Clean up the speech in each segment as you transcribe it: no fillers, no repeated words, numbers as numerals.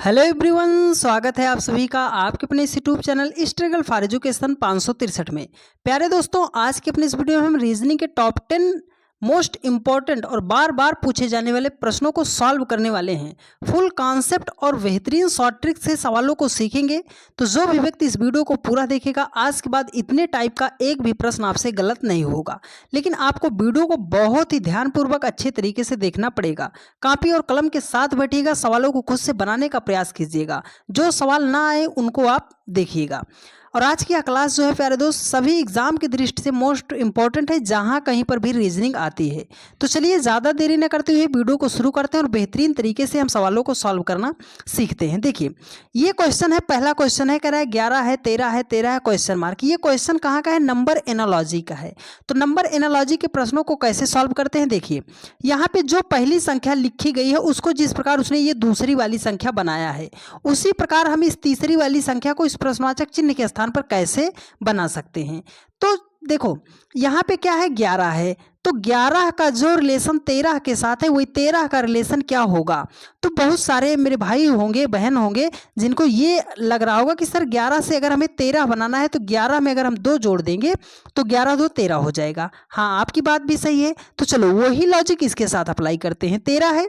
Hello everyone, स्वागत है आप सभी का आपके अपने इस YouTube channel struggle for education 563 में। प्यारे दोस्तों, आज के अपने इस वीडियो में हम रीजनिंग के टॉप 10 मोस्ट इंपॉर्टेंट और बार बार पूछे जाने वाले प्रश्नों को सॉल्व करने वाले हैं। फुल कॉन्सेप्ट और बेहतरीन शॉर्ट ट्रिक से सवालों को सीखेंगे। तो जो भी व्यक्ति इस वीडियो को पूरा देखेगा, आज के बाद इतने टाइप का एक भी प्रश्न आपसे गलत नहीं होगा। लेकिन आपको वीडियो को बहुत ही ध्यानपूर्वक अच्छे तरीके से देखना पड़ेगा। कॉपी और कलम के साथ बैठिएगा, सवालों को खुद से बनाने का प्रयास कीजिएगा। जो सवाल ना आए उनको आप देखिएगा। और आज की क्लास जो है प्यारे दोस्त, सभी एग्जाम की दृष्टि से मोस्ट इंपॉर्टेंट है, जहां कहीं पर भी रीजनिंग आती है। तो चलिए ज़्यादा देरी न करते हुए वीडियो को शुरू करते हैं और बेहतरीन तरीके से हम सवालों को सॉल्व करना सीखते हैं। देखिए, ये क्वेश्चन है, पहला क्वेश्चन है, कह रहा है 11 है, 13 है, 13 है, क्वेश्चन मार्क। ये क्वेश्चन कहाँ का है? नंबर एनालॉजी का है। तो नंबर एनालॉजी के प्रश्नों को कैसे सॉल्व करते हैं? देखिए, यहाँ पे जो पहली संख्या लिखी गई है उसको जिस प्रकार उसने ये दूसरी वाली संख्या बनाया है, उसी प्रकार हम इस तीसरी वाली संख्या को इस प्रश्नवाचक चिन्ह के स्थान पर कैसे बना सकते हैं। तो देखो, यहाँ पे क्या है? 11 है, तो 11 का जो रिलेशन 13 के साथ है, वही 13 का रिलेशन क्या होगा? तो बहुत सारे मेरे भाई होंगे, बहन होंगे, जिनको ये लग रहा होगा कि सर 11 से अगर हमें 13 बनाना है तो 11 में अगर हम 2 जोड़ देंगे तो 11 2 13 हो जाएगा। हाँ, आपकी बात भी सही है। तो चलो वही लॉजिक इसके साथ अप्लाई करते हैं। 13 है,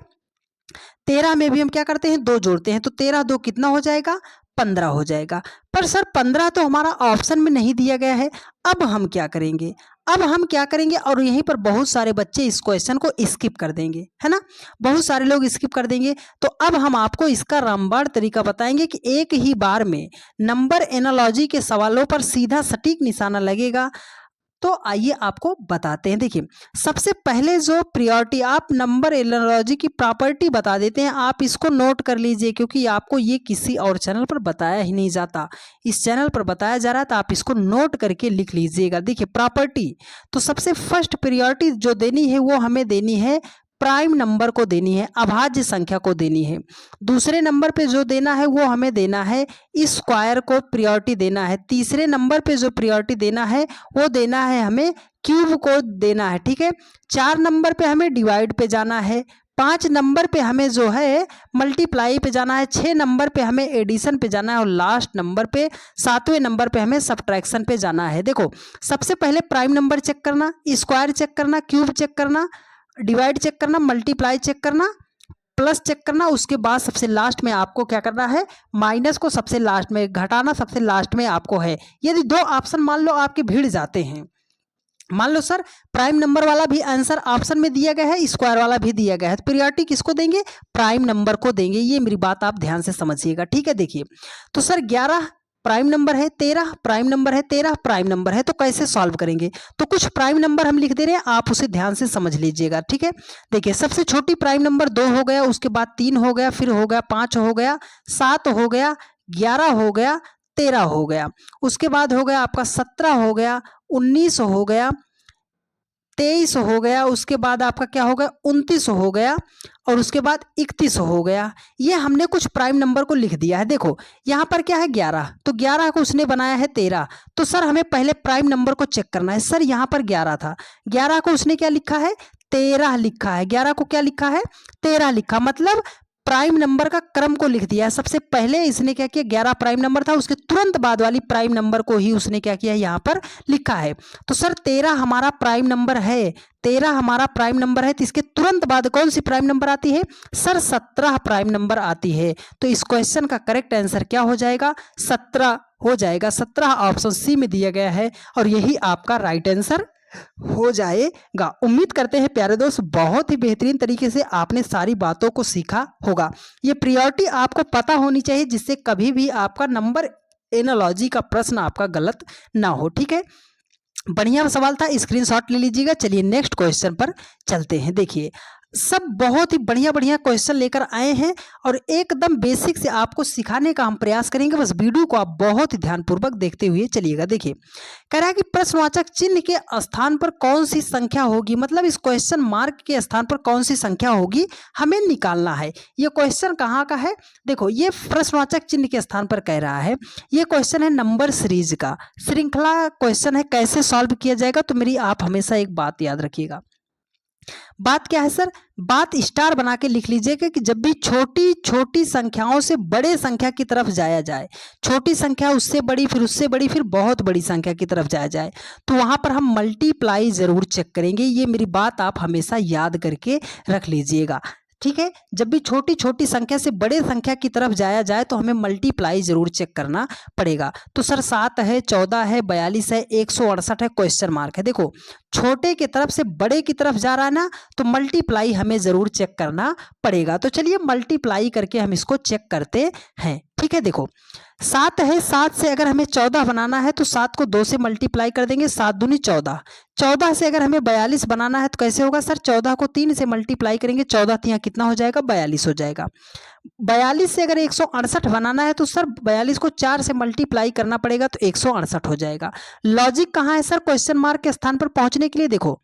13 में भी हम क्या करते हैं? 2 जोड़ते हैं, तो 13 2 कितना हो जाएगा? 15 हो जाएगा। पर सर 15 तो हमारा ऑप्शन में नहीं दिया गया है। अब हम क्या करेंगे? और यहीं पर बहुत सारे बच्चे इस क्वेश्चन को स्किप कर देंगे, है ना? बहुत सारे लोग स्किप कर देंगे। तो अब हम आपको इसका रामबाण तरीका बताएंगे कि एक ही बार में नंबर एनालॉजी के सवालों पर सीधा सटीक निशाना लगेगा। तो आइए आपको बताते हैं। देखिए, सबसे पहले जो प्रायोरिटी, आप नंबर एनालॉजी की प्रॉपर्टी बता देते हैं। आप इसको नोट कर लीजिए, क्योंकि आपको ये किसी और चैनल पर बताया ही नहीं जाता, इस चैनल पर बताया जा रहा है। तो आप इसको नोट करके लिख लीजिएगा। देखिए, प्रॉपर्टी, तो सबसे फर्स्ट प्रायोरिटी जो देनी है वो हमें देनी है प्राइम नंबर को देनी है, अभाज्य संख्या को देनी है। दूसरे नंबर पे जो देना है वो हमें देना है स्क्वायर को प्रायोरिटी देना है। तीसरे नंबर पे जो प्रायोरिटी देना है वो देना है हमें क्यूब को देना है, ठीक है। 4 नंबर पे हमें डिवाइड पे जाना है। 5 नंबर पे हमें जो है मल्टीप्लाई पे जाना है। 6 नंबर पे हमें एडिशन पे जाना है और लास्ट नंबर पे 7वें नंबर पे हमें सब्ट्रैक्शन पे जाना है। देखो, सबसे पहले प्राइम नंबर चेक करना, स्क्वायर चेक करना, क्यूब चेक करना, डिवाइड चेक करना, मल्टीप्लाई चेक करना, प्लस चेक करना। उसके बाद सबसे लास्ट में आपको क्या करना है? माइनस को सबसे लास्ट में घटाना, सबसे लास्ट में आपको है। यदि 2 ऑप्शन मान लो आपके भिड़ जाते हैं, मान लो सर प्राइम नंबर वाला भी आंसर ऑप्शन में दिया गया है, स्क्वायर वाला भी दिया गया है, तो प्रायोरिटी किसको देंगे? प्राइम नंबर को देंगे। ये मेरी बात आप ध्यान से समझिएगा, ठीक है। देखिए, तो सर 11 प्राइम नंबर है, 13 प्राइम नंबर है, 13 प्राइम नंबर है, तो कैसे सॉल्व करेंगे? तो कुछ प्राइम नंबर हम लिख दे रहे हैं, आप उसे ध्यान से समझ लीजिएगा, ठीक है। देखिए, सबसे छोटी प्राइम नंबर 2 हो गया, उसके बाद 3 हो गया, फिर हो गया 5 हो गया, 7 हो गया, 11 हो गया, 13 हो गया, उसके बाद हो गया आपका 17 हो गया, 19 हो गया, 23 हो गया, उसके बाद आपका क्या हो गया? 29 हो गया, और उसके बाद 31 हो गया। ये हमने कुछ प्राइम नंबर को लिख दिया है। देखो, यहाँ पर क्या है? 11, तो 11 को उसने बनाया है 13। तो सर हमें पहले प्राइम नंबर को चेक करना है। सर यहाँ पर 11 था, 11 को उसने क्या लिखा है? 13 लिखा है। 11 को क्या लिखा है? 13 लिखा, मतलब प्राइम नंबर का क्रम को लिख दिया है। सबसे पहले इसने क्या किया? 11 प्राइम नंबर था, उसके तुरंत बाद वाली प्राइम नंबर को ही उसने क्या किया? यहाँ पर लिखा है। तो सर 13 हमारा प्राइम नंबर है, 13 हमारा प्राइम नंबर है, तो इसके तुरंत बाद कौन सी प्राइम नंबर आती है? सर 17 प्राइम नंबर आती है। तो इस क्वेश्चन का करेक्ट आंसर क्या हो जाएगा? 17 हो जाएगा। 17 ऑप्शन सी में दिया गया है, और यही आपका राइट आंसर हो जाएगा। उम्मीद करते हैं प्यारे दोस्त, बहुत ही बेहतरीन तरीके से आपने सारी बातों को सीखा होगा। ये प्रायोरिटी आपको पता होनी चाहिए, जिससे कभी भी आपका नंबर एनालॉजी का प्रश्न आपका गलत ना हो, ठीक है। बढ़िया सवाल था, स्क्रीनशॉट ले लीजिएगा। चलिए नेक्स्ट क्वेश्चन पर चलते हैं। देखिए, सब बहुत ही बढ़िया बढ़िया क्वेश्चन लेकर आए हैं, और एकदम बेसिक से आपको सिखाने का हम प्रयास करेंगे। बस वीडियो को आप बहुत ही ध्यानपूर्वक देखते हुए चलिएगा। देखिए, कह रहा है कि प्रश्नवाचक चिन्ह के स्थान पर कौन सी संख्या होगी, मतलब इस क्वेश्चन मार्क के स्थान पर कौन सी संख्या होगी हमें निकालना है। ये क्वेश्चन कहाँ का है? देखो, ये प्रश्नवाचक चिन्ह के स्थान पर कह रहा है। ये क्वेश्चन है नंबर सीरीज का, श्रृंखला क्वेश्चन है। कैसे सॉल्व किया जाएगा? तो मेरी आप हमेशा एक बात याद रखिएगा, बात क्या है सर, बात स्टार बना के लिख लीजिएगा कि जब भी छोटी छोटी संख्याओं से बड़े संख्या की तरफ जाया जाए, छोटी संख्या उससे बड़ी, फिर उससे बड़ी, फिर बहुत बड़ी संख्या की तरफ जाया जाए, तो वहां पर हम मल्टीप्लाई जरूर चेक करेंगे। ये मेरी बात आप हमेशा याद करके रख लीजिएगा, ठीक है। जब भी छोटी छोटी संख्या से बड़े संख्या की तरफ जाया जाए तो हमें मल्टीप्लाई जरूर चेक करना पड़ेगा। तो सर 7 है, 14 है, 42 है, 168 है, क्वेश्चन मार्क है। देखो छोटे की तरफ से बड़े की तरफ जा रहा है ना, तो मल्टीप्लाई हमें जरूर चेक करना पड़ेगा। तो चलिए मल्टीप्लाई करके हम इसको चेक करते हैं, ठीक है। देखो 7 है, 7 से अगर हमें 14 बनाना है तो 7 को 2 से मल्टीप्लाई कर देंगे, 7 दूनी 14। 14 से अगर हमें 42 बनाना है तो कैसे होगा सर, 14 को 3 से मल्टीप्लाई करेंगे, 14 तियां कितना हो जाएगा, 42 हो जाएगा। 42 से अगर 168 बनाना है तो सर 42 को 4 से मल्टीप्लाई करना पड़ेगा, तो 168 हो जाएगा। लॉजिक कहाँ है सर क्वेश्चन मार्क के स्थान पर पहुंचने के लिए, देखो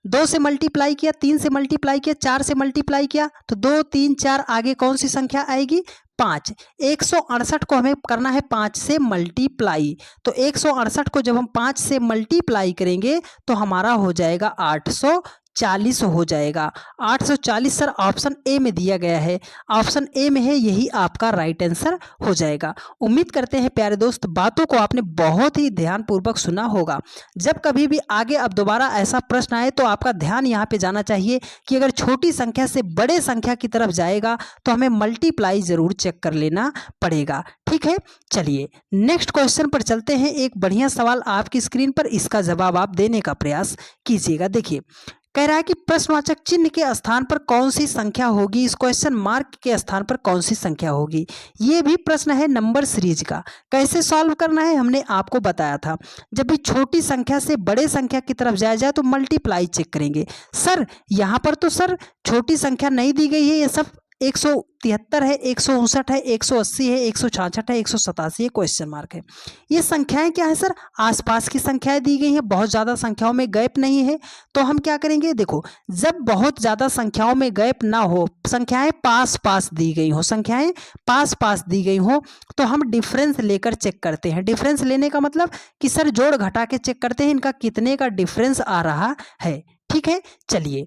2 से मल्टीप्लाई किया, 3 से मल्टीप्लाई किया, 4 से मल्टीप्लाई किया, तो 2 3 4 आगे कौन सी संख्या आएगी, 5। 168 को हमें करना है 5 से मल्टीप्लाई, तो 168 को जब हम 5 से मल्टीप्लाई करेंगे तो हमारा हो जाएगा 840 हो जाएगा। 840 सर ऑप्शन ए में दिया गया है, ऑप्शन ए में है, यही आपका राइट आंसर हो जाएगा। उम्मीद करते हैं प्यारे दोस्त बातों को आपने बहुत ही ध्यानपूर्वक सुना होगा। जब कभी भी आगे अब दोबारा ऐसा प्रश्न आए तो आपका ध्यान यहाँ पे जाना चाहिए कि अगर छोटी संख्या से बड़े संख्या की तरफ जाएगा तो हमें मल्टीप्लाई जरूर चेक कर लेना पड़ेगा, ठीक है। चलिए नेक्स्ट क्वेश्चन पर चलते हैं। एक बढ़िया सवाल आपकी स्क्रीन पर, इसका जवाब आप देने का प्रयास कीजिएगा। देखिए कह रहा है कि प्रश्नवाचक चिन्ह के स्थान पर कौन सी संख्या होगी, इस क्वेश्चन मार्क के स्थान पर कौन सी संख्या होगी। ये भी प्रश्न है नंबर सीरीज का। कैसे सॉल्व करना है हमने आपको बताया था, जब भी छोटी संख्या से बड़े संख्या की तरफ जाया जाए तो मल्टीप्लाई चेक करेंगे। सर यहाँ पर तो सर छोटी संख्या नहीं दी गई है, ये सब 173 है, 159 है, 180 है, 166 है, 187 है, क्वेश्चन मार्क है। ये संख्याएं क्या है सर, आसपास की संख्याएं दी गई हैं, बहुत ज़्यादा संख्याओं में गैप नहीं है। तो हम क्या करेंगे, देखो जब बहुत ज़्यादा संख्याओं में गैप ना हो, संख्याएं पास पास दी गई हो, संख्याएं पास पास दी गई हो, तो हम डिफरेंस लेकर चेक करते हैं। डिफरेंस लेने का मतलब कि सर जोड़ घटा के चेक करते हैं इनका कितने का डिफरेंस आ रहा है, ठीक है। चलिए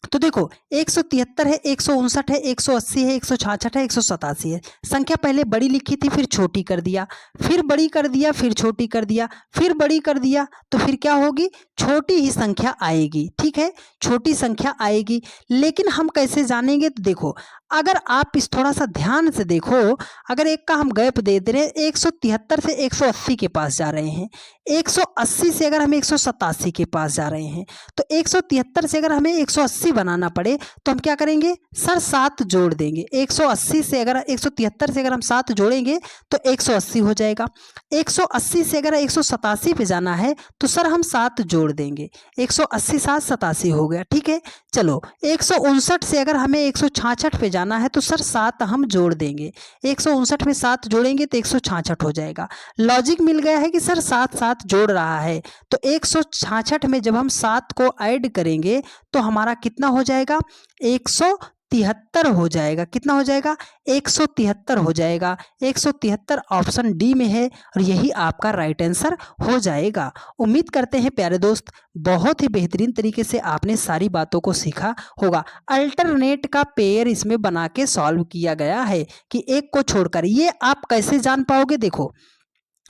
तो देखो 173 है, 159 है, 180 है, 166 है, 187 है। संख्या पहले बड़ी लिखी थी, फिर छोटी कर दिया, फिर बड़ी कर दिया, फिर छोटी कर दिया, फिर बड़ी कर दिया, तो फिर क्या होगी, छोटी ही संख्या आएगी, ठीक है, छोटी संख्या आएगी। लेकिन हम कैसे जानेंगे, तो देखो अगर आप इस थोड़ा सा ध्यान से देखो, अगर एक का हम गैप दे दे रहे हैं, 173 से 180 के पास जा रहे हैं, 180 से अगर हम 187 के पास जा रहे हैं, तो 173 से अगर हमें 180 बनाना पड़े तो हम क्या करेंगे सर, 7 जोड़ देंगे। 180 से अगर 173 से अगर हम 7 जोड़ेंगे तो 180 हो जाएगा। 180 से अगर 187 पे जाना है तो सर हम 7 जोड़ देंगे, 180 7 87 हो गया, ठीक है। चलो 159 से अगर हमें 166 पे जाना है तो सर 7 हम जोड़ देंगे, 159 में 7 जोड़ेंगे तो 166 हो जाएगा। लॉजिक मिल गया है कि सर 7 7 जोड़ रहा है, तो 166 में जब हम 7 को ऐड करेंगे तो हमारा कितना हो जाएगा, 173 हो जाएगा। कितना हो जाएगा, 173 हो जाएगा। 173 ऑप्शन डी में है और यही आपका राइट आंसर हो जाएगा। उम्मीद करते हैं प्यारे दोस्त बहुत ही बेहतरीन तरीके से आपने सारी बातों को सीखा होगा। अल्टरनेट का पेयर इसमें बना के सॉल्व किया गया है कि एक को छोड़कर। ये आप कैसे जान पाओगे, देखो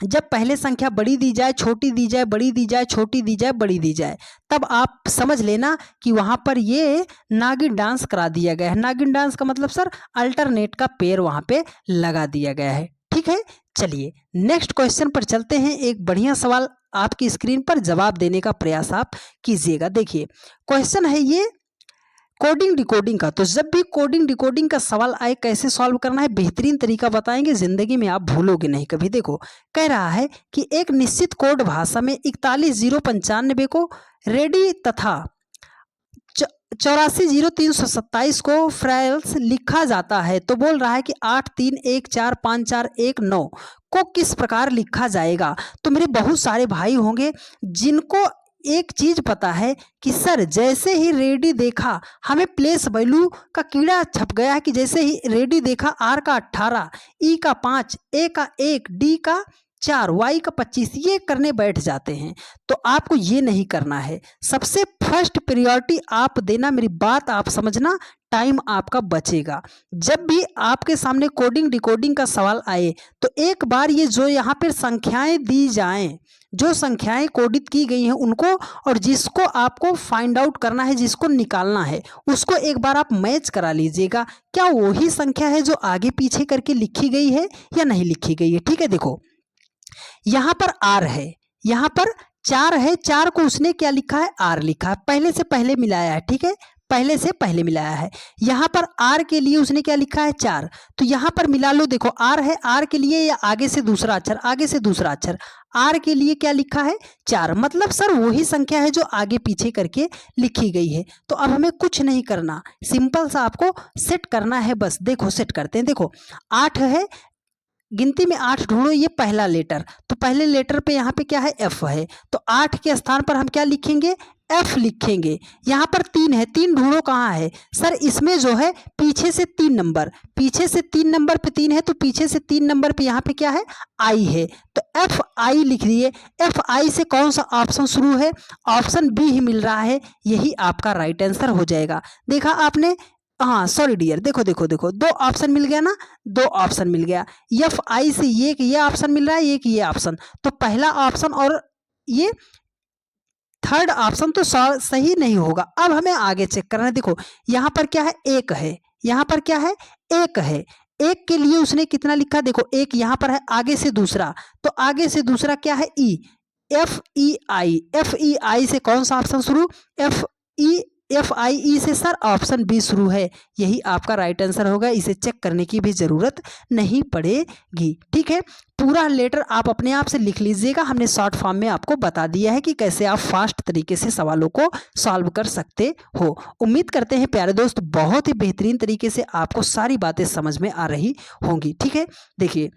जब पहले संख्या बड़ी दी जाए, छोटी दी जाए, बड़ी दी जाए, छोटी दी जाए, बड़ी दी जाए, तब आप समझ लेना कि वहां पर ये नागिन डांस करा दिया गया है। नागिन डांस का मतलब सर अल्टरनेट का पेयर वहां पे लगा दिया गया है, ठीक है। चलिए नेक्स्ट क्वेश्चन पर चलते हैं। एक बढ़िया सवाल आपकी स्क्रीन पर, जवाब देने का प्रयास आप कीजिएगा। देखिए क्वेश्चन है ये कोडिंग डिकोडिंग का। तो जब भी कोडिंग डिकोडिंग का सवाल आए कैसे सॉल्व करना है, बेहतरीन तरीका बताएंगे, जिंदगी में आप भूलोगे नहीं कभी। देखो कह रहा है कि एक निश्चित कोड भाषा में 41,095 को रेडी तथा 84,0,327 को फ्राइल्स लिखा जाता है, तो बोल रहा है कि 8,3,1,4,5,4,1,9 को किस प्रकार लिखा जाएगा। तो मेरे बहुत सारे भाई होंगे जिनको एक चीज पता है कि सर जैसे ही रेडी देखा, हमें प्लेस वैल्यू का कीड़ा छप गया है कि जैसे ही रेडी देखा, आर का 18, ई का 5, ए का 1, डी का 4, y का 25 ये करने बैठ जाते हैं। तो आपको ये नहीं करना है। सबसे फर्स्ट प्रायोरिटी आप देना, मेरी बात आप समझना, टाइम आपका बचेगा। जब भी आपके सामने कोडिंग डिकोडिंग का सवाल आए तो एक बार ये जो यहाँ पर संख्याएं दी जाएं, जो संख्याएं कोडित की गई हैं उनको, और जिसको आपको फाइंड आउट करना है, जिसको निकालना है, उसको एक बार आप मैच करा लीजिएगा। क्या वही संख्या है जो आगे पीछे करके लिखी गई है या नहीं लिखी गई है। ठीक है, देखो यहाँ पर R है, यहाँ पर 4 है, 4 को उसने क्या लिखा है, R लिखा है, पहले से पहले मिलाया है। ठीक है, पहले से पहले मिलाया है। यहाँ पर R के लिए उसने क्या लिखा है, 4, तो यहाँ पर मिला लो। देखो R है, R के लिए या आगे से दूसरा अक्षर, आगे से दूसरा अक्षर, R के लिए क्या लिखा है, 4, मतलब सर वही संख्या है जो आगे पीछे करके लिखी गई है। तो अब हमें कुछ नहीं करना, सिंपल सा आपको सेट करना है बस। देखो सेट करते हैं। देखो 8 है, गिनती में 8 ढूंढो, ये पहला लेटर, तो पहले लेटर पे यहाँ पे क्या है, F है, तो 8 के स्थान पर हम क्या लिखेंगे, F लिखेंगे। यहाँ पर 3 है, 3 ढूंढो कहाँ है, सर इसमें जो है पीछे से 3 नंबर, पीछे से 3 नंबर पे 3 है, तो पीछे से 3 नंबर पे यहाँ पे क्या है, I है, तो FI लिख दिए। FI से कौन सा ऑप्शन शुरू है, ऑप्शन बी ही मिल रहा है, यही आपका राइट आंसर हो जाएगा। देखा आपने, हाँ सॉरी डियर, देखो देखो देखो, 2 ऑप्शन मिल गया ना, 2 ऑप्शन मिल गया। FI से ये ऑप्शन मिल रहा है, ये ऑप्शन, तो पहला ऑप्शन और ये थर्ड ऑप्शन तो सही नहीं होगा। अब हमें आगे चेक करना है। देखो यहाँ पर क्या है, 1 है, यहाँ पर क्या है, 1 है, 1 के लिए उसने कितना लिखा, देखो 1 यहाँ पर है, आगे से दूसरा, तो आगे से दूसरा क्या है, E, FEI, FEI से कौन सा ऑप्शन शुरू, FIE से सर ऑप्शन बी शुरू है, यही आपका राइट आंसर होगा। इसे चेक करने की भी ज़रूरत नहीं पड़ेगी। ठीक है, पूरा लेटर आप अपने आप से लिख लीजिएगा, हमने शॉर्ट फॉर्म में आपको बता दिया है कि कैसे आप फास्ट तरीके से सवालों को सॉल्व कर सकते हो। उम्मीद करते हैं प्यारे दोस्त बहुत ही बेहतरीन तरीके से आपको सारी बातें समझ में आ रही होंगी। ठीक है, देखिए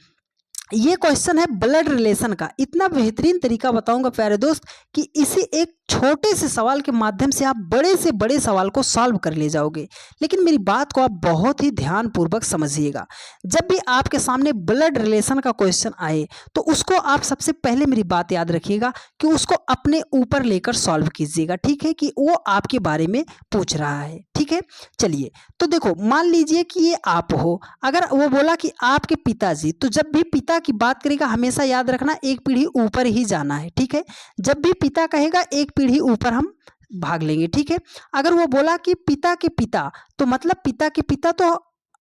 ये क्वेश्चन है ब्लड रिलेशन का, इतना बेहतरीन तरीका बताऊंगा प्यारे दोस्त कि इसी एक छोटे से सवाल के माध्यम से आप बड़े से बड़े सवाल को सॉल्व कर ले जाओगे। लेकिन मेरी बात को आप बहुत ही ध्यानपूर्वक समझिएगा। जब भी आपके सामने ब्लड रिलेशन का क्वेश्चन आए तो उसको आप सबसे पहले, मेरी बात याद रखिएगा, कि उसको अपने ऊपर लेकर सॉल्व कीजिएगा। ठीक है, कि वो आपके बारे में पूछ रहा है। ठीक है, चलिए तो देखो मान लीजिए कि ये आप हो, अगर वो बोला कि आपके पिताजी, तो जब भी पिता की बात करेगा हमेशा याद रखना एक पीढ़ी ऊपर ही जाना है। ठीक है, जब भी पिता कहेगा एक पीढ़ी ऊपर हम भाग लेंगे। ठीक है, अगर वो बोला कि पिता के पिता, तो मतलब पिता के पिता तो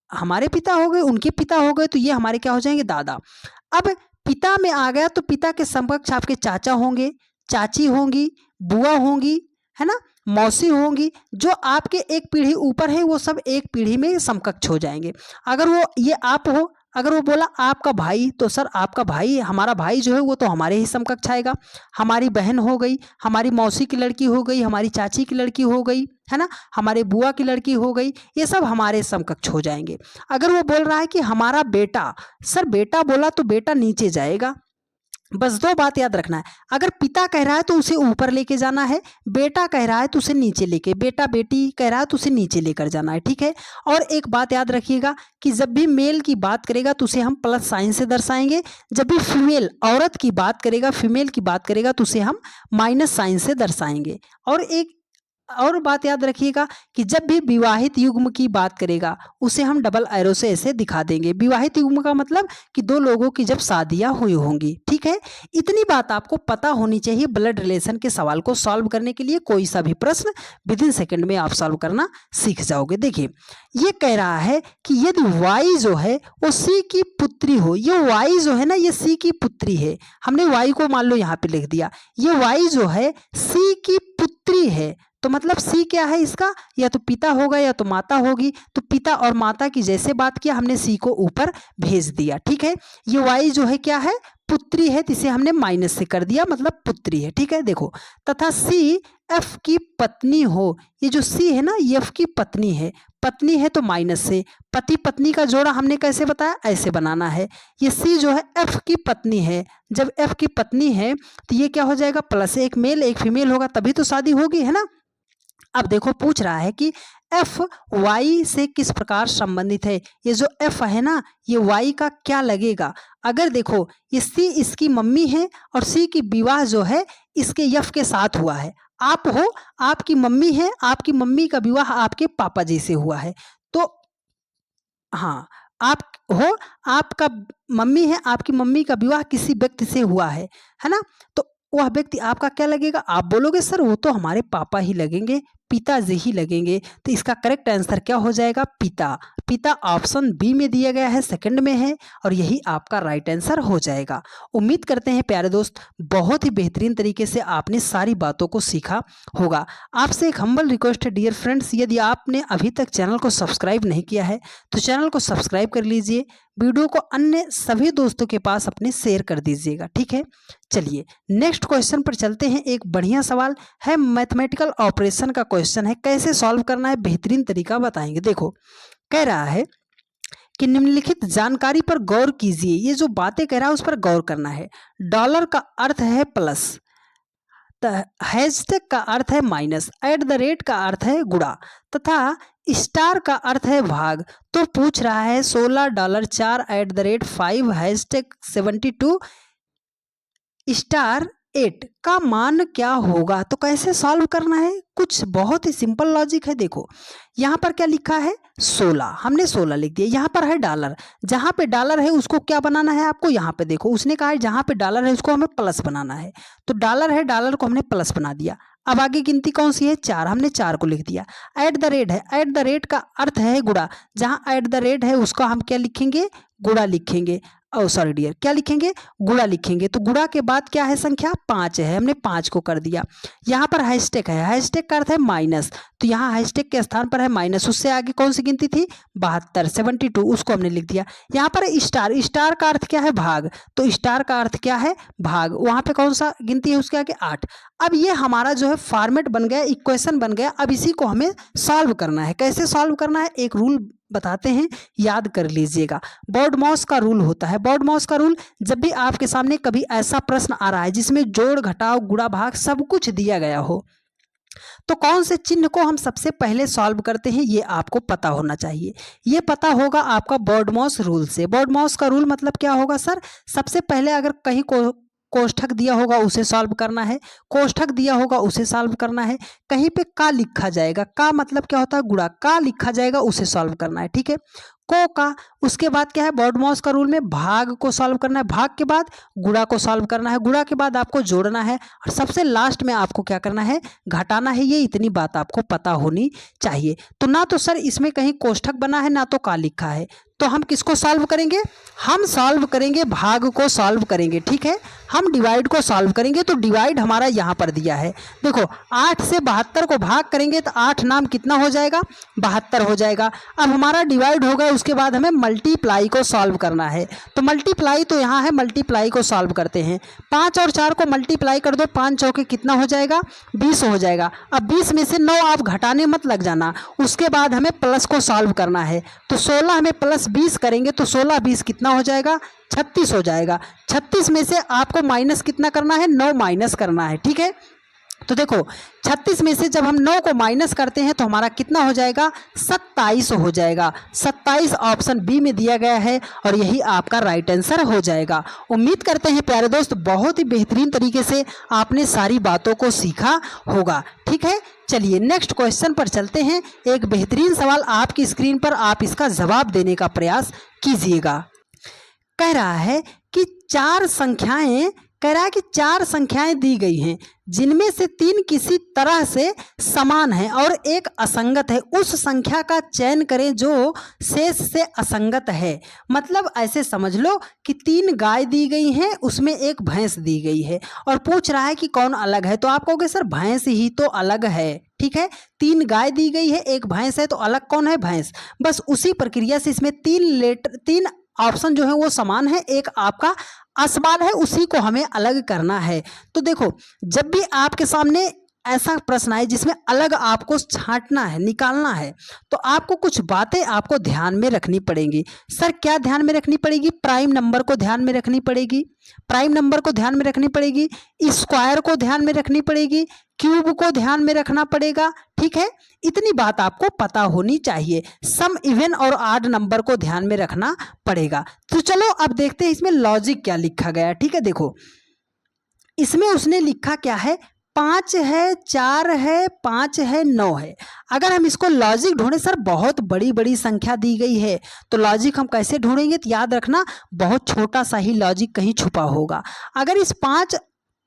हमारे पिता हो गए, उनके पिता हो गए, तो ये हमारे क्या हो जाएंगे, दादा। अब पिता में आ गया तो पिता के समकक्ष आपके चाचा होंगे, चाची होंगी, बुआ होंगी, है ना, मौसी होंगी, जो आपके एक पीढ़ी ऊपर है वो सब एक पीढ़ी में समकक्ष हो जाएंगे। अगर वो ये आप हो, अगर वो बोला आपका भाई, तो सर आपका भाई, हमारा भाई जो है वो तो हमारे ही समकक्ष आएगा। हमारी बहन हो गई, हमारी मौसी की लड़की हो गई, हमारी चाची की लड़की हो गई, है ना, हमारे बुआ की लड़की हो गई, ये सब हमारे समकक्ष हो जाएंगे। अगर वो बोल रहा है कि हमारा बेटा, सर बेटा बोला तो बेटा नीचे जाएगा। बस 2 बात याद रखना है, अगर पिता कह रहा है तो उसे ऊपर लेके जाना है, बेटा कह रहा है तो उसे नीचे लेके, बेटा बेटी कह रहा है तो उसे नीचे लेकर जाना है। ठीक है, और एक बात याद रखिएगा कि जब भी मेल की बात करेगा तो उसे हम प्लस साइन से दर्शाएंगे, जब भी फीमेल औरत की बात करेगा, फीमेल की बात करेगा तो उसे हम माइनस साइन से दर्शाएंगे। और एक और बात याद रखिएगा कि जब भी विवाहित युग्म की बात करेगा उसे हम डबल एरो से ऐसे दिखा देंगे। विवाहित युग्म का मतलब कि 2 लोगों की जब शादियां हुई होंगी। ठीक है, इतनी बात आपको पता होनी चाहिए ब्लड रिलेशन के सवाल को सॉल्व करने के लिए। कोई सा भी प्रश्न विद इन सेकेंड में आप सॉल्व करना सीख जाओगे। देखिए ये कह रहा है कि यदि वाई जो है वो सी की पुत्री हो, ये वाई जो है ना ये सी की पुत्री है, हमने वाई को मान लो यहाँ पे लिख दिया, ये वाई जो है सी की पुत्री है, तो मतलब सी क्या है इसका, या तो पिता होगा या तो माता होगी। तो पिता और माता की जैसे बात किया हमने सी को ऊपर भेज दिया। ठीक है, ये वाई जो है क्या है, पुत्री है, तो इसे हमने माइनस से कर दिया, मतलब पुत्री है। ठीक है, देखो तथा सी एफ की पत्नी हो, ये जो सी है ना ये एफ की पत्नी है, पत्नी है तो माइनस से, पति पत्नी का जोड़ा हमने कैसे बताया, ऐसे बनाना है। ये सी जो है एफ की पत्नी है, जब एफ की पत्नी है तो ये क्या हो जाएगा, प्लस एक मेल एक फीमेल होगा तभी तो शादी होगी, है ना। अब देखो पूछ रहा है कि एफ वाई से किस प्रकार संबंधित है। ये जो एफ है ना, ये वाई का क्या लगेगा। अगर देखो ये सी इसकी मम्मी है और सी की विवाह जो है इसके एफ के साथ हुआ है। आप हो, आपकी मम्मी है, आपकी मम्मी का विवाह आपके पापा जी से हुआ है। तो हाँ, आप हो, आपका मम्मी है, आपकी मम्मी का विवाह किसी व्यक्ति से हुआ है ना। तो वह व्यक्ति आपका क्या लगेगा। आप बोलोगे सर वो तो हमारे पापा ही लगेंगे, पिताजी ही लगेंगे। तो इसका करेक्ट आंसर क्या हो जाएगा, पिता। पिता ऑप्शन बी में दिया गया है, सेकंड में है, और यही आपका राइट आंसर हो जाएगा। उम्मीद करते हैं प्यारे दोस्त बहुत ही बेहतरीन तरीके से आपने सारी बातों को सीखा होगा। आपसे एक हम्बल रिक्वेस्ट है डियर फ्रेंड्स, यदि आपने अभी तक चैनल को सब्सक्राइब नहीं किया है तो चैनल को सब्सक्राइब कर लीजिए, वीडियो को अन्य सभी दोस्तों के पास अपने शेयर कर दीजिएगा, ठीक है। चलिए नेक्स्ट क्वेश्चन पर चलते हैं। एक बढ़िया सवाल है, मैथमेटिकल ऑपरेशन का क्वेश्चन है, कैसे सॉल्व करना है बेहतरीन तरीका बताएंगे। देखो कह रहा है कि निम्नलिखित जानकारी पर गौर कीजिए। ये जो बातें कह रहा है उस पर गौर करना है। डॉलर का अर्थ है प्लस, हैशटैग का अर्थ है माइनस, एट द रेट का अर्थ है गुणा, तथा स्टार का अर्थ है भाग। तो पूछ रहा है $16 at the rate 5 hashtag 72 star 8 का मान क्या होगा। तो कैसे सॉल्व करना है, कुछ बहुत ही सिंपल लॉजिक है। देखो यहाँ पर क्या लिखा है 16, हमने 16 लिख दिया। यहाँ पर है डॉलर, जहाँ पे डॉलर है उसको क्या बनाना है आपको, यहाँ पे देखो उसने कहा है जहाँ पे डॉलर है उसको हमें प्लस बनाना है। तो डॉलर है, डॉलर को हमने प्लस बना दिया। अब आगे गिनती कौन सी है, 4, हमने 4 को लिख दिया। एट द रेट है, एट द रेट का अर्थ है गुणा, जहाँ एट द रेट है उसका हम क्या लिखेंगे, गुणा लिखेंगे। ओ सॉरी डियर, क्या लिखेंगे, गुणा लिखेंगे। तो गुणा के बाद क्या है संख्या, 5 है, हमने 5 को कर दिया। यहाँ पर हैशटैग है, हैशटैग का अर्थ है माइनस, तो यहाँ हैशटैग के स्थान पर है माइनस। उससे आगे कौन सी गिनती थी, 72 72, उसको हमने लिख दिया। यहाँ पर स्टार, स्टार का अर्थ क्या है, भाग, तो स्टार का अर्थ क्या है, भाग। वहाँ पे कौन सा गिनती है उसके आगे, 8। अब ये हमारा जो है फॉर्मेट बन गया, इक्वेशन बन गया। अब इसी को हमें सॉल्व करना है। कैसे सॉल्व करना है, एक रूल बताते हैं, याद कर लीजिएगा। बॉडमॉस का रूल होता है। बॉडमॉस का रूल, जब भी आपके सामने कभी ऐसा प्रश्न आ रहा है जिसमें जोड़ घटाव गुणा भाग सब कुछ दिया गया हो, तो कौन से चिन्ह को हम सबसे पहले सॉल्व करते हैं ये आपको पता होना चाहिए। ये पता होगा आपका बॉडमॉस रूल से। बॉडमॉस का रूल मतलब क्या होगा सर, सबसे पहले अगर कहीं को कोष्ठक दिया होगा उसे सॉल्व करना है, कोष्ठक दिया होगा उसे सॉल्व करना है। कहीं पे का लिखा जाएगा, का मतलब क्या होता है, गुणा, का लिखा जाएगा उसे सॉल्व करना है, ठीक है, को का। उसके बाद क्या है, बॉडमॉस का रूल में भाग को सॉल्व करना है, भाग के बाद गुणा को सॉल्व करना है, गुणा के बाद आपको जोड़ना है, और सबसे लास्ट में आपको क्या करना है, घटाना है। ये इतनी बात आपको पता होनी चाहिए। तो ना तो सर इसमें कहीं कोष्ठक बना है ना तो का लिखा है, तो हम किसको सॉल्व करेंगे, हम सॉल्व करेंगे भाग को सॉल्व करेंगे, ठीक है। हम डिवाइड को सॉल्व करेंगे, तो डिवाइड हमारा यहाँ पर दिया है। देखो 8 से 72 को भाग करेंगे तो 8 नाम कितना हो जाएगा, 72 हो जाएगा। अब हमारा डिवाइड हो गया, उसके बाद हमें मल्टीप्लाई को सॉल्व करना है। तो मल्टीप्लाई तो यहाँ है, मल्टीप्लाई को सॉल्व करते हैं। 5 और 4 को मल्टीप्लाई कर दो, 5 चौके कितना हो जाएगा, 20 हो जाएगा। अब 20 में से 9 आप घटाने मत लग जाना। उसके बाद हमें प्लस को सॉल्व करना है। तो 16 में प्लस 20 करेंगे तो 16 20 कितना हो जाएगा, 36 हो जाएगा। 36 में से आपको माइनस कितना करना है, 9 माइनस करना है, ठीक है। तो देखो 36 में से जब हम 9 को माइनस करते हैं तो हमारा कितना हो जाएगा, 27 हो जाएगा। 27 ऑप्शन बी में दिया गया है और यही आपका राइट आंसर हो जाएगा। उम्मीद करते हैं प्यारे दोस्त बहुत ही बेहतरीन तरीके से आपने सारी बातों को सीखा होगा, ठीक है। चलिए नेक्स्ट क्वेश्चन पर चलते हैं। एक बेहतरीन सवाल आपकी स्क्रीन पर, आप इसका जवाब देने का प्रयास कीजिएगा। कह रहा है कि 4 संख्याएं दी गई हैं जिनमें से 3 किसी तरह से समान हैं और एक असंगत है। उस संख्या का चयन करें जो शेष से असंगत है। मतलब ऐसे समझ लो कि 3 गाय दी गई हैं, उसमें एक भैंस दी गई है और पूछ रहा है कि कौन अलग है। तो आप कहोगे सर भैंस ही तो अलग है, ठीक है। 3 गाय दी गई है, एक भैंस है, तो अलग कौन है, भैंस। बस उसी प्रक्रिया से इसमें 3 ऑप्शन जो है वो समान है, एक आपका असमान है, उसी को हमें अलग करना है। तो देखो जब भी आपके सामने ऐसा प्रश्न आए जिसमें अलग आपको छांटना है, निकालना है, तो आपको कुछ बातें आपको ध्यान में रखनी पड़ेंगी। सर क्या ध्यान में रखनी पड़ेगी? प्राइम नंबर को ध्यान में रखनी पड़ेगी, प्राइम नंबर को ध्यान में रखनी पड़ेगी, स्क्वायर को ध्यान में रखनी पड़ेगी, क्यूब को ध्यान में रखना पड़ेगा। ठीक है, इतनी बात आपको पता होनी चाहिए। सम, इवन और ऑड नंबर को ध्यान में रखना पड़ेगा। तो चलो अब देखते हैं इसमें लॉजिक क्या लिखा गया है। ठीक है, देखो इसमें उसने लिखा क्या है, 5 है, 4 है, 5 है, 9 है। अगर हम इसको लॉजिक ढूंढे, सर बहुत बड़ी बड़ी संख्या दी गई है तो लॉजिक हम कैसे ढूंढेंगे? तो याद रखना बहुत छोटा सा ही लॉजिक कहीं छुपा होगा। अगर इस 5,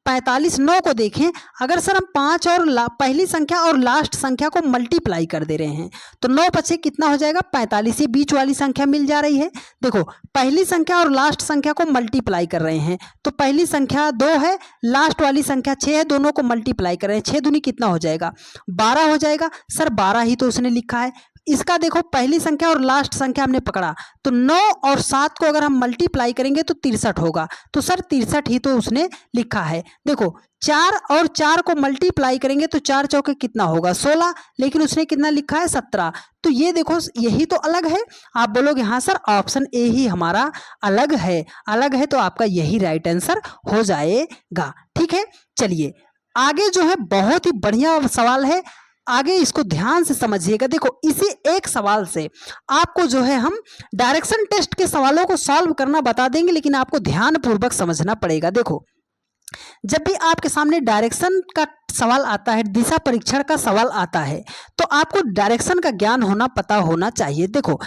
45, 9 को देखें, अगर सर हम 5 और पहली संख्या और लास्ट संख्या को मल्टीप्लाई कर दे रहे हैं तो 9 पचे कितना हो जाएगा? 45। ये बीच वाली संख्या मिल जा रही है। देखो पहली संख्या और लास्ट संख्या को मल्टीप्लाई कर रहे हैं तो पहली संख्या 2 है, लास्ट वाली संख्या 6 है, दोनों को मल्टीप्लाई कर रहे हैं, 6 दूनी कितना हो जाएगा? 12 हो जाएगा। सर 12 ही तो उसने लिखा है। इसका देखो पहली संख्या और लास्ट संख्या हमने पकड़ा तो 9 और 7 को अगर हम मल्टीप्लाई करेंगे तो 63 होगा। तो सर 63 ही तो उसने लिखा है। देखो 4 और 4 को मल्टीप्लाई करेंगे तो 4 चौके कितना होगा? 16, लेकिन उसने कितना लिखा है? 17। तो ये देखो यही तो अलग है। आप बोलोगे हाँ सर ऑप्शन ए ही हमारा अलग है, अलग है, तो आपका यही राइट आंसर हो जाएगा। ठीक है, चलिए आगे जो है बहुत ही बढ़िया सवाल है, आगे इसको ध्यान से समझिएगा। देखो इसी एक सवाल से आपको जो है हम डायरेक्शन टेस्ट के सवालों को सॉल्व करना बता देंगे, लेकिन आपको ध्यान पूर्वक समझना पड़ेगा। देखो जब भी आपके सामने डायरेक्शन का सवाल आता है, दिशा परीक्षण का सवाल आता है, तो आपको डायरेक्शन का ज्ञान होना, पता होना चाहिए। देखो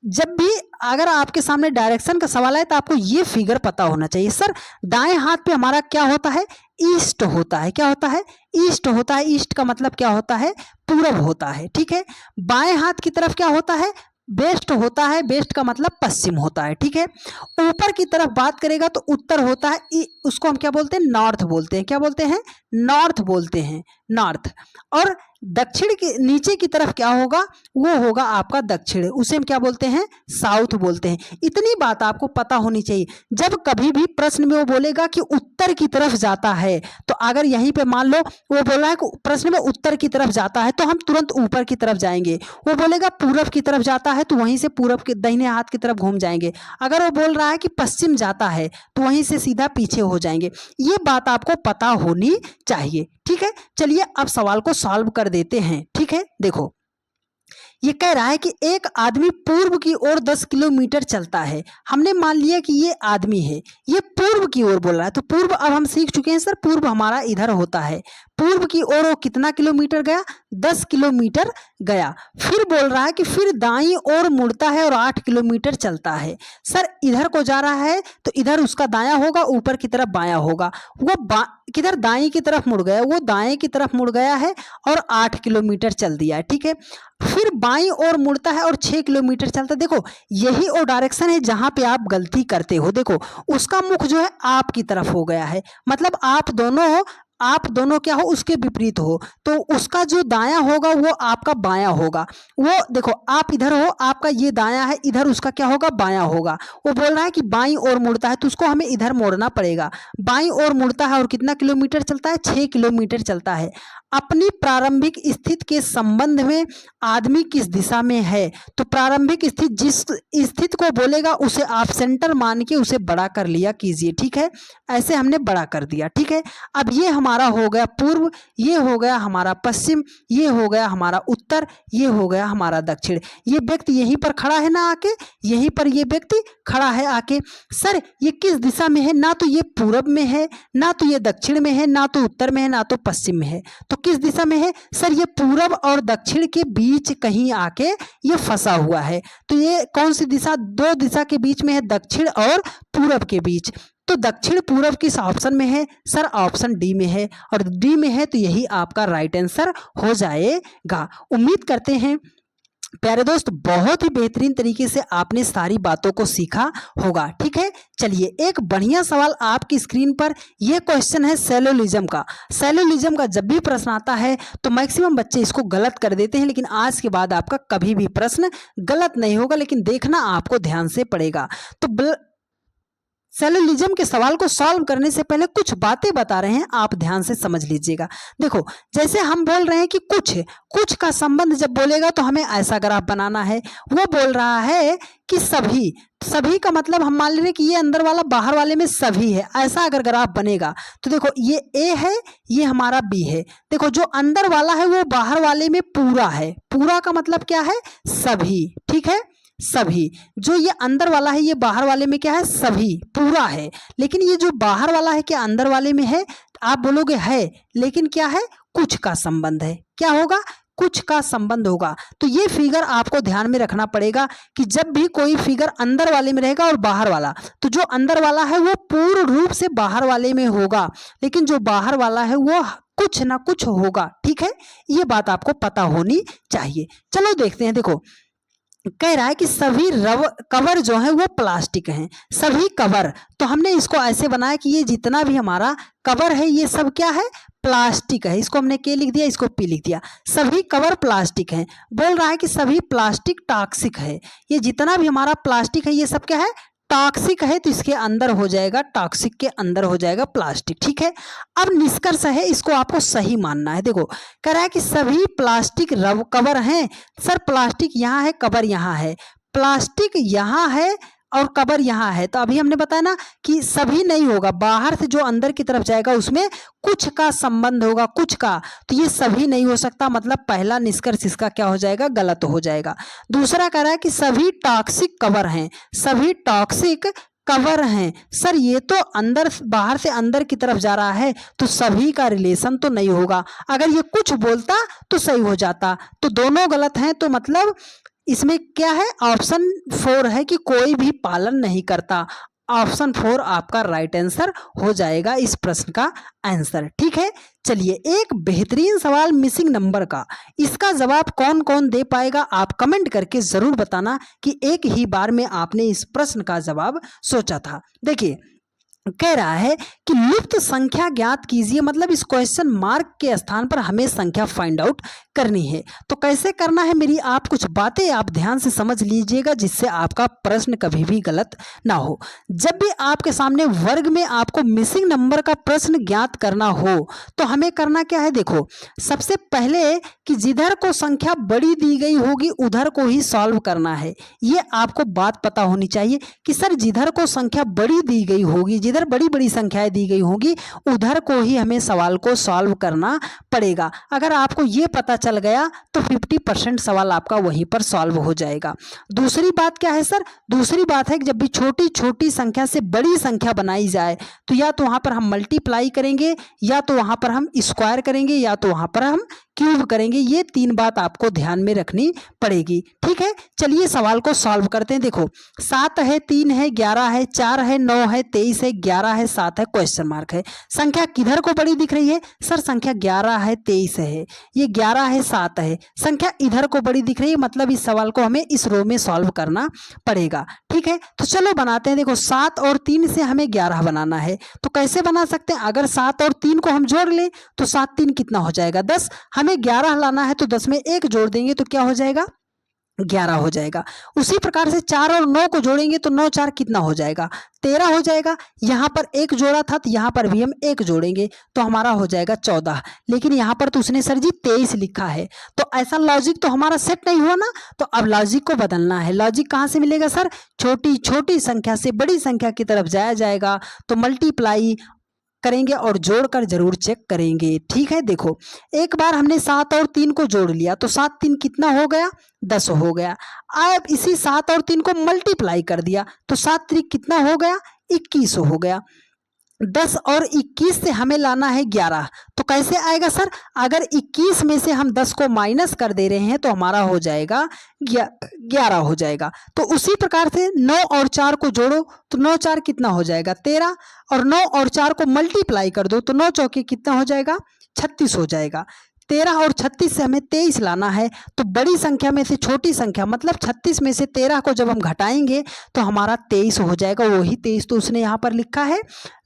जब भी अगर आपके सामने डायरेक्शन का सवाल है तो आपको ये फिगर पता होना चाहिए। सर दाएं हाथ पे हमारा क्या होता है? ईस्ट होता है। क्या होता है? ईस्ट होता है। ईस्ट का मतलब क्या होता है? पूरब होता है। ठीक है, बाएं हाथ की तरफ क्या होता है? वेस्ट होता है। वेस्ट का मतलब पश्चिम होता है। ठीक है, ऊपर की तरफ बात करेगा तो उत्तर होता है, उसको हम क्या बोलते हैं? नॉर्थ बोलते हैं। क्या बोलते हैं? नॉर्थ बोलते हैं, नॉर्थ। और दक्षिण के नीचे की तरफ क्या होगा? वो होगा आपका दक्षिण, उसे हम क्या बोलते हैं? साउथ बोलते हैं। इतनी बात आपको पता होनी चाहिए। जब कभी भी प्रश्न में वो बोलेगा कि उत्तर की तरफ जाता है, तो अगर यहीं पे मान लो वो बोला है कि प्रश्न में उत्तर की तरफ जाता है तो हम तुरंत ऊपर की तरफ जाएंगे। वो बोलेगा पूरब की तरफ जाता है तो वहीं से पूरब के दाहिने हाथ की तरफ घूम जाएंगे। अगर वो बोल रहा है कि पश्चिम जाता है तो वहीं से सीधा पीछे हो जाएंगे। ये बात आपको पता होनी चाहिए। ठीक है, चलिए अब सवाल को सॉल्व कर देते हैं। ठीक है, देखो ये कह रहा है कि एक आदमी पूर्व की ओर 10 किलोमीटर चलता है। हमने मान लिया कि ये आदमी है, ये पूर्व की ओर बोल रहा है, तो पूर्व अब हम सीख चुके हैं सर, पूर्व हमारा इधर होता है। पूर्व की ओर वो कितना किलोमीटर गया? 10 किलोमीटर गया। फिर बोल रहा है कि फिर दाईं ओर मुड़ता है और 8 किलोमीटर चलता है। सर इधर को जा रहा है तो इधर उसका दायां होगा, ऊपर की तरफ बायां होगा। वो किधर? दाएं की तरफ मुड़ गया, वो दाएं की तरफ मुड़ गया है और 8 किलोमीटर चल दिया है। ठीक है, फिर बाईं ओर मुड़ता है और 6 किलोमीटर चलता है। देखो यही वो डायरेक्शन है जहां पे आप गलती करते हो। देखो उसका मुख जो है आपकी तरफ हो गया है, मतलब आप दोनों क्या हो? उसके विपरीत हो, तो उसका जो दायां होगा वो आपका बायां होगा। वो देखो आप इधर हो, आपका ये दायां है, इधर उसका क्या होगा? बायां होगा। वो बोल रहा है कि बाईं ओर मुड़ता है तो उसको हमें इधर मोड़ना पड़ेगा। बाईं ओर मुड़ता है और कितना किलोमीटर चलता है? 6 किलोमीटर चलता है। अपनी प्रारंभिक स्थिति के संबंध में आदमी किस दिशा में है? तो प्रारंभिक स्थिति जिस स्थिति को बोलेगा उसे आप सेंटर मान के उसे बड़ा कर लिया कीजिए। ठीक है, ऐसे हमने बड़ा कर दिया। ठीक है, अब ये हमारा हो गया पूर्व, ये हो गया हमारा पश्चिम, ये हो गया हमारा उत्तर, ये हो गया हमारा दक्षिण। ये व्यक्ति यहीं पर खड़ा है ना आके, यहीं पर ये व्यक्ति खड़ा है आके। सर ये किस दिशा में है? ना तो ये पूरब में है, ना तो ये दक्षिण में है, ना तो उत्तर में है, ना तो पश्चिम में है। तो किस दिशा में है? सर ये पूरब और दक्षिण के बीच कहीं आके ये फंसा हुआ है। तो ये कौन सी दिशा? 2 दिशा के बीच में है, दक्षिण और पूरब के बीच। तो दक्षिण पूरब किस ऑप्शन में है? सर ऑप्शन डी में है, और डी में है तो यही आपका राइट आंसर हो जाएगा। उम्मीद करते हैं प्यारे दोस्त बहुत ही बेहतरीन तरीके से आपने सारी बातों को सीखा होगा। ठीक है, चलिए एक बढ़िया सवाल आपकी स्क्रीन पर, यह क्वेश्चन है सेलुलिज्म का। सेलुलिज्म का जब भी प्रश्न आता है तो मैक्सिमम बच्चे इसको गलत कर देते हैं, लेकिन आज के बाद आपका कभी भी प्रश्न गलत नहीं होगा, लेकिन देखना आपको ध्यान से पड़ेगा। तो पैरेललिज्म के सवाल को सॉल्व करने से पहले कुछ बातें बता रहे हैं, आप ध्यान से समझ लीजिएगा। देखो, जैसे हम बोल रहे हैं कि कुछ का संबंध जब बोलेगा तो हमें ऐसा ग्राफ बनाना है। वो बोल रहा है कि सभी का मतलब हम मान ले रहे हैं कि ये अंदर वाला बाहर वाले में सभी है। ऐसा अगर ग्राफ बनेगा तो देखो ये ए है, ये हमारा बी है। देखो जो अंदर वाला है वो बाहर वाले में पूरा है। पूरा का मतलब क्या है? सभी। ठीक है, सभी। जो ये अंदर वाला है ये बाहर वाले में क्या है? सभी, पूरा है। लेकिन ये जो बाहर वाला है क्या अंदर वाले में है? आप बोलोगे है, लेकिन क्या है? कुछ का संबंध है। क्या होगा? कुछ का संबंध होगा। तो ये फिगर आपको ध्यान में रखना पड़ेगा कि जब भी कोई फिगर अंदर वाले में रहेगा और बाहर वाला, तो जो अंदर वाला है वो पूर्ण रूप से बाहर वाले में होगा, लेकिन जो बाहर वाला है वो कुछ ना कुछ होगा। ठीक है, ये बात आपको पता होनी चाहिए। चलो देखते हैं। देखो, कह रहा है कि सभी कवर जो है वो प्लास्टिक हैं। सभी कवर, तो हमने इसको ऐसे बनाया कि ये जितना भी हमारा कवर है ये सब क्या है? प्लास्टिक है। इसको हमने के लिख दिया, इसको पी लिख दिया। सभी कवर प्लास्टिक हैं। बोल रहा है कि सभी प्लास्टिक टॉक्सिक है। ये जितना भी हमारा प्लास्टिक है ये सब क्या है? टॉक्सिक है। तो इसके अंदर हो जाएगा, टॉक्सिक के अंदर हो जाएगा प्लास्टिक। ठीक है, अब निष्कर्ष है इसको आपको सही मानना है। देखो, कह रहा है कि सभी प्लास्टिक कवर हैं। सर प्लास्टिक यहाँ है, कवर यहाँ है। प्लास्टिक यहाँ है और कवर यहाँ है, तो अभी हमने बताया ना कि सभी नहीं होगा, बाहर से जो अंदर की तरफ जाएगा उसमें कुछ का संबंध होगा, कुछ का। तो ये सभी नहीं हो सकता, मतलब पहला निष्कर्ष इसका क्या हो जाएगा? गलत हो जाएगा। दूसरा कह रहा है कि सभी टॉक्सिक कवर हैं। सभी टॉक्सिक कवर हैं। सर ये तो अंदर बाहर से अंदर की तरफ जा रहा है, तो सभी का रिलेशन तो नहीं होगा। अगर ये कुछ बोलता तो सही हो जाता, तो दोनों गलत हैं। तो मतलब इसमें क्या है? ऑप्शन 4 है कि कोई भी पालन नहीं करता। ऑप्शन 4 आपका राइट आंसर हो जाएगा इस प्रश्न का आंसर। ठीक है, चलिए एक बेहतरीन सवाल मिसिंग नंबर का, इसका जवाब कौन कौन दे पाएगा आप कमेंट करके जरूर बताना कि एक ही बार में आपने इस प्रश्न का जवाब सोचा था। देखिए, कह रहा है कि लुप्त संख्या ज्ञात कीजिए, मतलब इस क्वेश्चन मार्क के स्थान पर हमें संख्या फाइंड आउट करनी है। तो कैसे करना है, मेरी आप कुछ बातें आप ध्यान से समझ लीजिएगा जिससे आपका प्रश्न कभी भी गलत ना हो। जब भी आपके सामने वर्ग में आपको मिसिंग नंबर का प्रश्न ज्ञात करना हो तो हमें करना क्या है? देखो, सबसे पहले कि जिधर को संख्या बड़ी दी गई होगी उधर को ही सॉल्व करना है। ये आपको बात पता होनी चाहिए कि सर जिधर को संख्या बड़ी दी गई होगी, जिधर बड़ी बड़ी संख्याएं दी गई होंगी उधर को ही हमें सवाल को सॉल्व करना पड़ेगा। अगर आपको ये पता चल गया तो 50% सवाल आपका वहीं पर सॉल्व हो जाएगा। दूसरी बात क्या है सर? दूसरी बात है कि जब भी छोटी छोटी संख्या से बड़ी संख्या बनाई जाए तो या तो वहां पर हम मल्टीप्लाई करेंगे, या तो वहां पर हम स्क्वायर करेंगे, या तो वहां पर हम क्यूब करेंगे। ये 3 बात आपको ध्यान में रखनी पड़ेगी। ठीक है, चलिए सवाल को सॉल्व करते हैं। देखो, 7 है, 3 है, 11 है, 4 है, 9 है, 23 है, 11 है, 7 है, क्वेश्चन मार्क है। संख्या किधर को बड़ी दिख रही है? सर संख्या 11 है, 23 है, ये 11 है, 7 है। संख्या इधर को बड़ी दिख रही है, मतलब इस सवाल को हमें इस रो में सॉल्व करना पड़ेगा। ठीक है, तो चलो बनाते हैं। देखो, 7 और 3 से हमें 11 बनाना है, तो कैसे बना सकते हैं? अगर 7 और 3 को हम जोड़ लें तो 7 3 कितना हो जाएगा? 10। हमें 11 लाना है तो 10 में 1 जोड़ देंगे तो क्या हो जाएगा? 11 हो जाएगा। उसी प्रकार से 4 और 9 को जोड़ेंगे तो 9 4 कितना हो जाएगा? 13 हो जाएगा। यहाँ पर 1 जोड़ा था तो यहाँ पर भी हम 1 जोड़ेंगे तो हमारा हो जाएगा 14। लेकिन यहाँ पर तो उसने सर जी 23 लिखा है, तो ऐसा लॉजिक तो हमारा सेट नहीं हुआ ना। तो अब लॉजिक को बदलना है। लॉजिक कहाँ से मिलेगा सर? छोटी छोटी संख्या से बड़ी संख्या की तरफ जाया जाएगा, तो मल्टीप्लाई करेंगे और जोड़कर जरूर चेक करेंगे। ठीक है, देखो एक बार हमने 7 और 3 को जोड़ लिया तो 7 3 कितना हो गया? 10 हो गया। अब इसी 7 और 3 को मल्टीप्लाई कर दिया तो 7 3 कितना हो गया? 21 हो गया। 10 और 21 से हमें लाना है 11, तो कैसे आएगा सर? अगर 21 में से हम 10 को माइनस कर दे रहे हैं तो हमारा हो जाएगा 11 हो जाएगा। तो उसी प्रकार से 9 और 4 को जोड़ो तो 9 4 कितना हो जाएगा? 13, और 9 और 4 को मल्टीप्लाई कर दो तो 9 चौके कितना हो जाएगा? 36 हो जाएगा। 13 और 36 से हमें 23 लाना है, तो बड़ी संख्या में से छोटी संख्या मतलब 36 में से 13 को जब हम घटाएंगे तो हमारा 23 हो जाएगा। वही 23 तो उसने यहाँ पर लिखा है।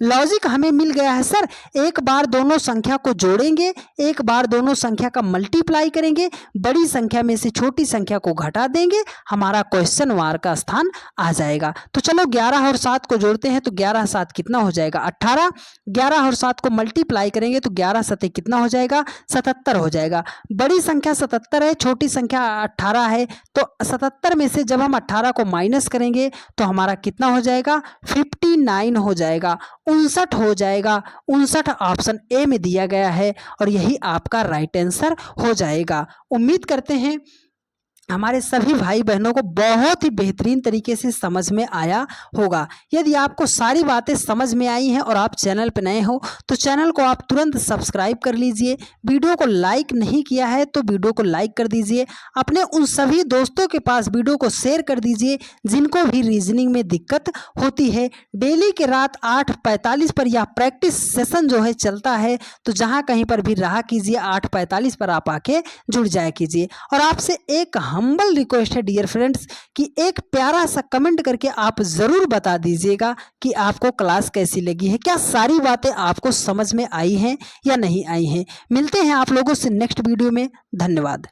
लॉजिक हमें मिल गया है सर। एक बार दोनों संख्या को जोड़ेंगे, एक बार दोनों संख्या का मल्टीप्लाई करेंगे, बड़ी संख्या में से छोटी संख्या को घटा देंगे, हमारा क्वेश्चन मार्क का स्थान आ जाएगा। तो चलो 11 और 7 को जोड़ते हैं, तो 11 7 कितना हो जाएगा 18। 11 और 7 को मल्टीप्लाई करेंगे तो 11 7 कितना हो जाएगा 77 हो जाएगा। बड़ी संख्या 77 है, छोटी संख्या 18 है, तो 77 में से जब हम 18 को माइनस करेंगे तो हमारा कितना हो जाएगा 59 हो जाएगा, 59 हो जाएगा। 59 ऑप्शन ए में दिया गया है और यही आपका राइट आंसर हो जाएगा। उम्मीद करते हैं हमारे सभी भाई बहनों को बहुत ही बेहतरीन तरीके से समझ में आया होगा। यदि आपको सारी बातें समझ में आई हैं और आप चैनल पर नए हो तो चैनल को आप तुरंत सब्सक्राइब कर लीजिए। वीडियो को लाइक नहीं किया है तो वीडियो को लाइक कर दीजिए। अपने उन सभी दोस्तों के पास वीडियो को शेयर कर दीजिए जिनको भी रीजनिंग में दिक्कत होती है। डेली के रात 8:45 पर यह प्रैक्टिस सेशन जो है चलता है, तो जहाँ कहीं पर भी रहा कीजिए 8:45 पर आप आके जुड़ जाया कीजिए। और आपसे एक हम्बल रिक्वेस्ट है डियर फ्रेंड्स कि एक प्यारा सा कमेंट करके आप ज़रूर बता दीजिएगा कि आपको क्लास कैसी लगी है, क्या सारी बातें आपको समझ में आई हैं या नहीं आई हैं। मिलते हैं आप लोगों से नेक्स्ट वीडियो में। धन्यवाद।